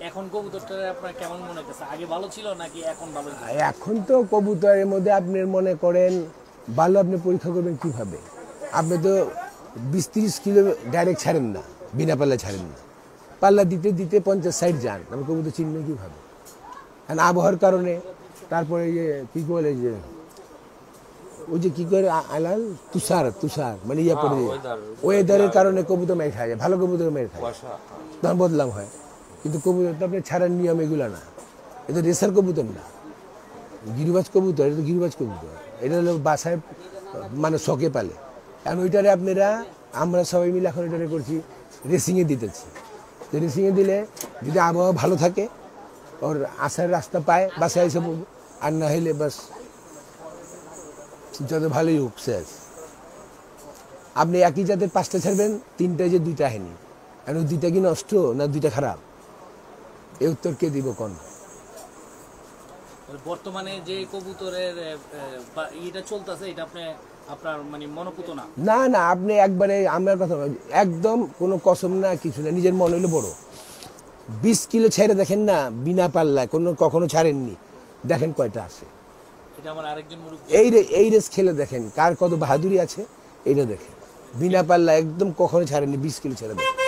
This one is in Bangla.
এখন কবুতরটা আপনার কেমন মনে হচ্ছে? আগে ভালো ছিল নাকি এখন ভালো? এখন তো কবুতরের মধ্যে আপনি মনে করেন ভালো, আপনি পরীক্ষা করবেন কিভাবে? আপনি তো 20-30 কিলো ডাইরেক্ট ছাড়েন না, বিনা পাল্লা ছাড়েন না, পাল্লা দিতে দিতে 50-60 যান, আপনি কবুতর চিনবেন কিভাবে? কারণ আবহাওয়ার কারণে, তারপরে যে কি বলে যে ওই যে কি করে আলাল তুষার তুষার মানে ইয়ে করে ওয়েদারের কারণে কবুতর মেরে খায় যায়, ভালো কবুতর মেরে খায়, তখন বদলাম হয়। কিন্তু কবুতর তো আপনি ছাড়ার নিয়ম এগুলো না, এটা রেসার কবুতর না, গিরিবাজ কবুতর, এটা তো গিরিবাজ কবুতর, এটা হলো বাসায় মানে শখে পালে। কারণ ওইটারে আপনারা আমরা সবাই মিলে এখন ওইটারে করছি রেসিংয়ে দিতেছি। তো রেসিংয়ে দিলে যদি আবহাওয়া ভালো থাকে, ওর আসার রাস্তা পায়, বাসায় এসে পড়বো, আর না হইলে বাস যত ভালোই হোক শেষ। আপনি একই জাতের 5টা ছাড়বেন, 3টায় যে 2টা হয়নি, আর ওই 2টা কি নষ্ট না 2টা খারাপ, এই উত্তর কে দিব কোন? বর্তমানে যে কবুতরের এটা চলতেছে, এটা আপনার মানে মনোপুত না? না না, আপনি একবারে আমার কথা একদম কোনো কসম না, কিছু না, নিজের মন হইলে বড়। 20 কিলো ছেড়ে দেখেন না, বিনা পাল্লায় কখনো ছাড়েননি, দেখেন কয়টা আছে। এটা আমার আরেকজন মুরব্বি এই রেস খেলে দেখেন কার কত বাহাদুরি আছে, এইটা দেখেন। বিনা পাল্লা একদম কখনো ছাড়েননি, 20 কিলো ছেড়ে দেখেন।